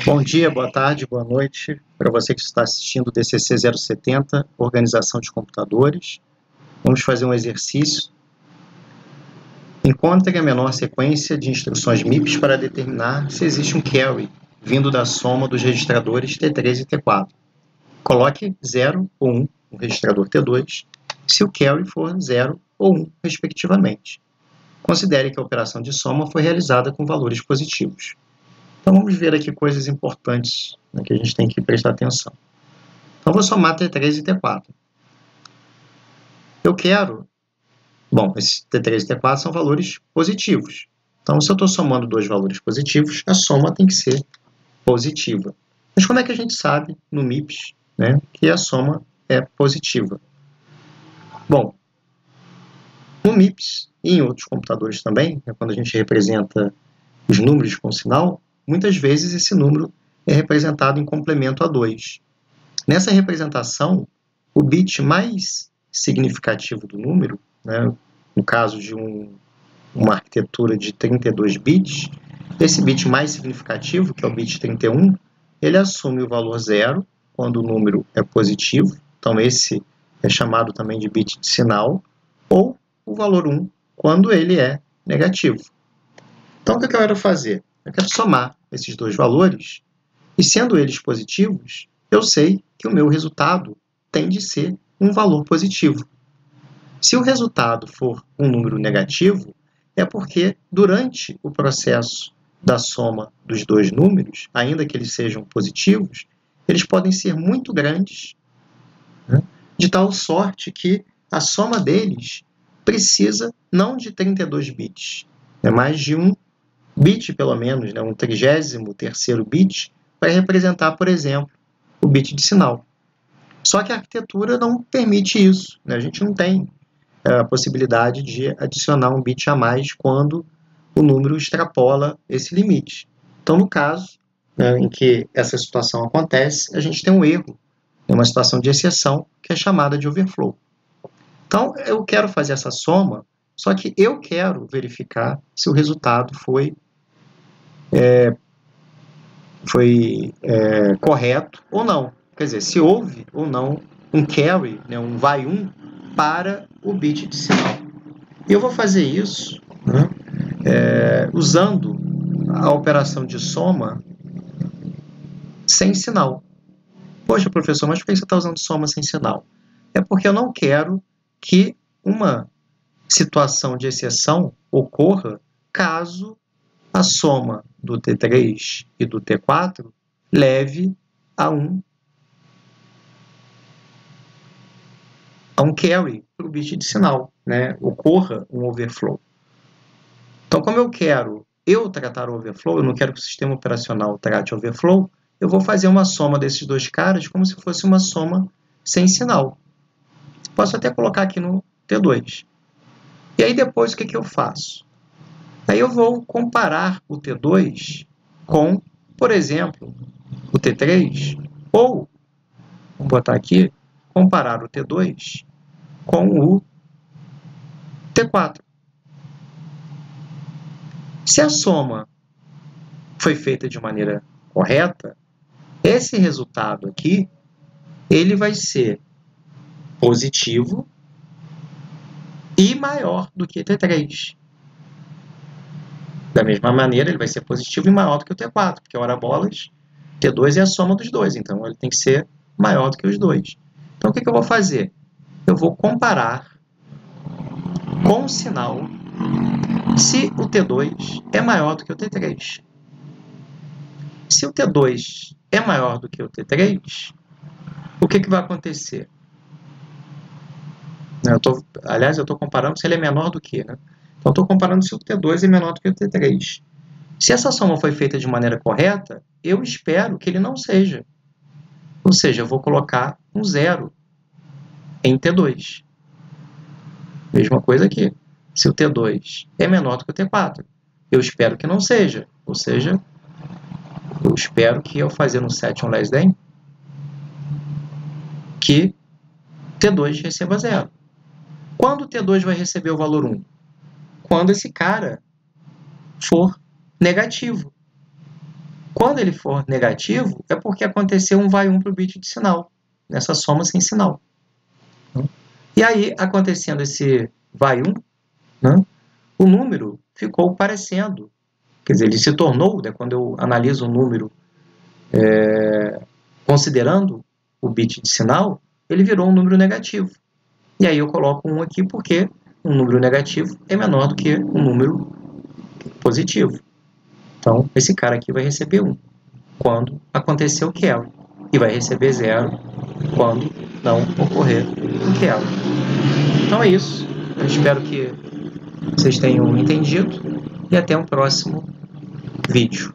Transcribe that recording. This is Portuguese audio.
Bom dia, boa tarde, boa noite para você que está assistindo o DCC 070, Organização de Computadores. Vamos fazer um exercício. Encontre a menor sequência de instruções MIPS para determinar se existe um carry vindo da soma dos registradores T3 e T4. Coloque 0 ou 1 no registrador T2, se o carry for 0 ou 1, respectivamente. Considere que a operação de soma foi realizada com valores positivos. Então, vamos ver aqui coisas importantes, né, que a gente tem que prestar atenção. Então, vou somar T3 e T4. Eu quero... Bom, esses T3 e T4 são valores positivos. Então, se eu estou somando dois valores positivos, a soma tem que ser positiva. Mas como é que a gente sabe, no MIPS, né, que a soma é positiva? Bom, no MIPS e em outros computadores também, né, quando a gente representa os números com sinal, muitas vezes esse número é representado em complemento a 2. Nessa representação, o bit mais significativo do número, né, no caso de uma arquitetura de 32 bits, esse bit mais significativo, que é o bit 31, ele assume o valor 0 quando o número é positivo, então esse é chamado também de bit de sinal, ou o valor 1 quando ele é negativo. Então, o que eu quero fazer? Eu quero somar esses dois valores, e sendo eles positivos, eu sei que o meu resultado tem de ser um valor positivo. Se o resultado for um número negativo, é porque durante o processo da soma dos dois números, ainda que eles sejam positivos, eles podem ser muito grandes, né, de tal sorte que a soma deles precisa não de 32 bits, mas de um bit, pelo menos, né, um 33º bit, para representar, por exemplo, o bit de sinal. Só que a arquitetura não permite isso, né? A gente não tem a possibilidade de adicionar um bit a mais quando o número extrapola esse limite. Então, no caso, né, em que essa situação acontece, a gente tem um erro, uma situação de exceção, que é chamada de overflow. Então, eu quero fazer essa soma, só que eu quero verificar se o resultado foi correto ou não. Quer dizer, se houve ou não um carry, né, um vai 1, para o bit de sinal. E eu vou fazer isso, né, usando a operação de soma sem sinal. Poxa, professor, mas por que você está usando soma sem sinal? É porque eu não quero que uma situação de exceção ocorra caso a soma do T3 e do T4 leve a um carry para o bit de sinal, né? Ocorra um overflow. Então, como eu quero tratar o overflow, eu não quero que o sistema operacional trate o overflow, eu vou fazer uma soma desses dois caras como se fosse uma soma sem sinal. Posso até colocar aqui no T2. E aí depois o que eu faço? Aí eu vou comparar o T2 com, por exemplo, o T3, ou, vamos botar aqui, comparar o T2 com o T4. Se a soma foi feita de maneira correta, esse resultado aqui, ele vai ser positivo e maior do que T3. Da mesma maneira, ele vai ser positivo e maior do que o T4, porque, ora bolas, T2 é a soma dos dois, então ele tem que ser maior do que os dois. Então, o que eu vou fazer? Eu vou comparar com o sinal se o T2 é maior do que o T3. Se o T2 é maior do que o T3, o que vai acontecer? Aliás, eu estou comparando se ele é menor do que, né? Então, eu estou comparando se o T2 é menor do que o T3. Se essa soma foi feita de maneira correta, eu espero que ele não seja. Ou seja, eu vou colocar um 0 em T2. Mesma coisa aqui. Se o T2 é menor do que o T4, eu espero que não seja. Ou seja, eu espero que ao fazer um set on less than, que T2 receba 0. Quando o T2 vai receber o valor 1? Quando esse cara for negativo. Quando ele for negativo, é porque aconteceu um vai 1 para o bit de sinal, nessa soma sem sinal. E aí, acontecendo esse vai 1, né, o número ficou parecendo, quer dizer, ele se tornou, né, quando eu analiso um número considerando o bit de sinal, ele virou um número negativo. E aí eu coloco 1 aqui porque um número negativo é menor do que um número positivo. Então, esse cara aqui vai receber 1 quando acontecer o quebra, e vai receber 0 quando não ocorrer o quebra. Então é isso. Eu espero que vocês tenham entendido e até um próximo vídeo.